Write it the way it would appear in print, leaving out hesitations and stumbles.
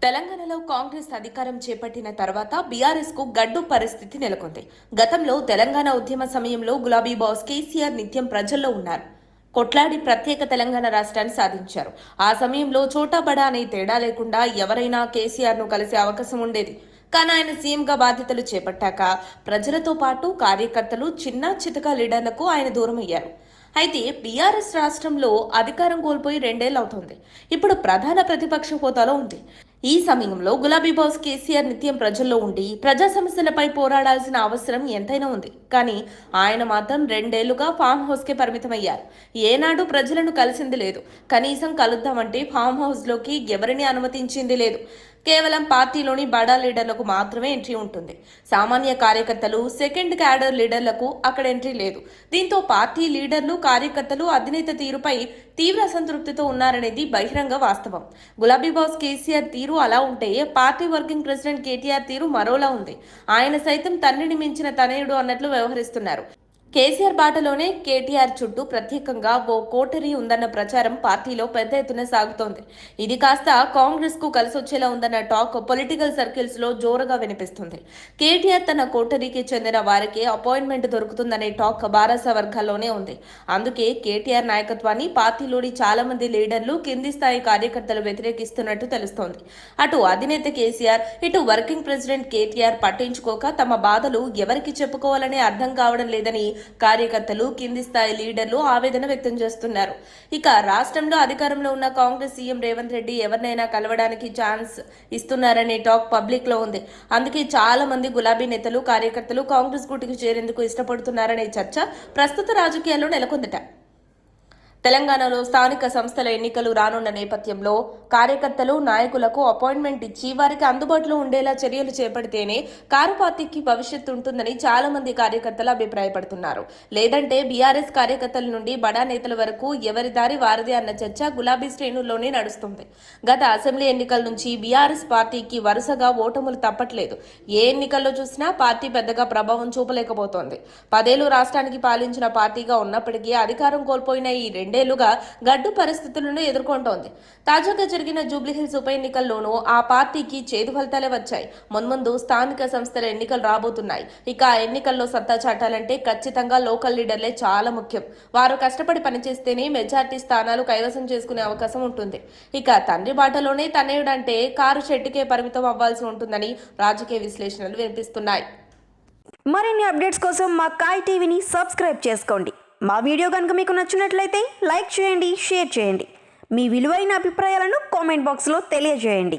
తెలంగాణలో కాంగ్రెస్ అధికారం చేపట్టిన తర్వాత బీఆర్ఎస్ కు గడ్డు పరిస్థితి నెలకొంది. గతంలో తెలంగాణ ఉద్యమ సమయంలో గులాబీ బాస్ కేసీఆర్ నిత్యం ప్రజల్లో ఉన్నారు. కొట్లాడి ప్రత్యేక తెలంగాణ రాష్ట్రాన్ని సాధించారు. ఆ సమయంలో చోటాబడా అనే తేడా లేకుండా ఎవరైనా కేసీఆర్ ను కలిసే అవకాశం ఉండేది. కానీ ఆయన సీఎంగా బాధ్యతలు చేపట్టాక ప్రజలతో పాటు కార్యకర్తలు, చిన్న చితక లీడర్లకు ఆయన దూరమయ్యారు. అయితే బీఆర్ఎస్ రాష్ట్రంలో అధికారం కోల్పోయి 2 ఏళ్లు అవుతోంది. ఇప్పుడు ప్రధాన ప్రతిపక్ష హోదాలో ఉంది. ఈ సమయంలో గులాబీ బాస్ కేసీఆర్ నిత్యం ప్రజల్లో ఉండి ప్రజా సమస్యలపై పోరాడాల్సిన అవసరం ఎంతైనా ఉంది. కానీ ఆయన మాత్రం 2 ఏళ్లుగా ఫామ్ హౌస్ కే పరిమితమయ్యారు. ఏనాడు ప్రజలను కలిసింది లేదు. కనీసం కలుద్దామంటే ఫామ్ హౌస్ లోకి ఎవరిని అనుమతించింది లేదు. కేవలం పార్టీలోని బడా లీడర్లకు మాత్రమే ఎంట్రీ ఉంటుంది. సామాన్య కార్యకర్తలు, సెకండ్ క్యాడర్ లీడర్లకు అక్కడ ఎంట్రీ లేదు. దీంతో పార్టీ లీడర్లు, కార్యకర్తలు అధినేత తీరుపై తీవ్ర అసంతృప్తితో ఉన్నారనేది బహిరంగ వాస్తవం. గులాబీ బాస్ కేసీఆర్ తీరు అలా ఉంటే పార్టీ వర్కింగ్ ప్రెసిడెంట్ కేటీఆర్ తీరు మరోలా ఉంది. ఆయన సైతం తండ్రిని మించిన తనయుడు అన్నట్లు వ్యవహరిస్తున్నారు. కేసీఆర్ బాటలోనే కేటీఆర్ చుట్టూ ప్రత్యేకంగా ఓ కోటరీ ఉందన్న ప్రచారం పార్టీలో పెద్ద ఎత్తున సాగుతోంది. ఇది కాస్త కాంగ్రెస్ కు కలిసొచ్చేలా ఉందన్న టాక్ పొలిటికల్ సర్కిల్స్ లో జోరుగా వినిపిస్తుంది. కేటీఆర్ తన కోటరీకి చెందిన వారికి అపాయింట్మెంట్ దొరుకుతుందనే టాక్ బారాస వర్గాల్లోనే ఉంది. అందుకే కేటీఆర్ నాయకత్వాన్ని పార్టీలోని చాలా మంది లీడర్లు, కింది స్థాయి కార్యకర్తలు వ్యతిరేకిస్తున్నట్టు తెలుస్తోంది. అటు అధినేత కేసీఆర్, ఇటు వర్కింగ్ ప్రెసిడెంట్ కేటీఆర్ పట్టించుకోక తమ బాధలు ఎవరికి చెప్పుకోవాలనే అర్థం కావడం లేదని కార్యకర్తలు, కింది స్థాయి లీడర్లు ఆవేదన వ్యక్తం చేస్తున్నారు. ఇక రాష్ట్రంలో అధికారంలో ఉన్న కాంగ్రెస్ సీఎం రేవంత్ రెడ్డి ఎవరినైనా కలవడానికి ఛాన్స్ ఇస్తున్నారనే టాక్ పబ్లిక్ లో ఉంది. అందుకే చాలా మంది గులాబీ నేతలు, కార్యకర్తలు కాంగ్రెస్ గూటికి చేరేందుకు ఇష్టపడుతున్నారనే చర్చ ప్రస్తుత రాజకీయాల్లో నెలకొందట. తెలంగాణలో స్థానిక సంస్థల ఎన్నికలు రానున్న నేపథ్యంలో కార్యకర్తలు, నాయకులకు అపాయింట్మెంట్ ఇచ్చి వారికి అందుబాటులో ఉండేలా చర్యలు చేపడితేనే కారు పార్టీకి భవిష్యత్తు ఉంటుందని చాలా మంది కార్యకర్తలు అభిప్రాయపడుతున్నారు. లేదంటే బీఆర్ఎస్ కార్యకర్తల నుండి బడా నేతల వరకు ఎవరి దారి వారిదే అన్న చర్చ గులాబీ శ్రేణుల్లోనే నడుస్తుంది. గత అసెంబ్లీ ఎన్నికల నుంచి బీఆర్ఎస్ పార్టీకి వరుసగా ఓటములు తప్పట్లేదు. ఏ ఎన్నికల్లో చూసినా పార్టీ పెద్దగా ప్రభావం చూపలేకపోతోంది. 10 ఏళ్లు రాష్ట్రానికి పాలించిన పార్టీగా ఉన్నప్పటికీ అధికారం కోల్పోయిన ఈ 2 ఏళ్లుగా గడ్డు పరిస్థితులను ఎదుర్కొంటోంది. తాజాగా జరిగిన జూబ్లీహిల్స్ ఉప ఎన్నికల్లోనూ ఆ పార్టీకి చేదు ఫలితాలే వచ్చాయి. మున్ముందు స్థానిక సంస్థల ఎన్నికలు రాబోతున్నాయి. ఇక ఆ ఎన్నికల్లో సత్తా చాటాలంటే ఖచ్చితంగా లోకల్ లీడర్లే చాలా ముఖ్యం. వారు కష్టపడి పనిచేస్తేనే మెజార్టీ స్థానాలు కైవసం చేసుకునే అవకాశం ఉంటుంది. ఇక తండ్రి బాటలోనే తనయుడంటే కారు చెట్టుకే పరిమితం అవ్వాల్సి ఉంటుందని రాజకీయ విశ్లేషణలు వినిపిస్తున్నాయి. మరిన్ని అప్డేట్స్ కోసం మా కాయ్ టీవీని సబ్స్క్రైబ్ చేసుకోండి. మా వీడియో కనుక మీకు నచ్చినట్లయితే లైక్ చేయండి, షేర్ చేయండి. మీ విలువైన అభిప్రాయాలను కామెంట్ బాక్స్లో తెలియజేయండి.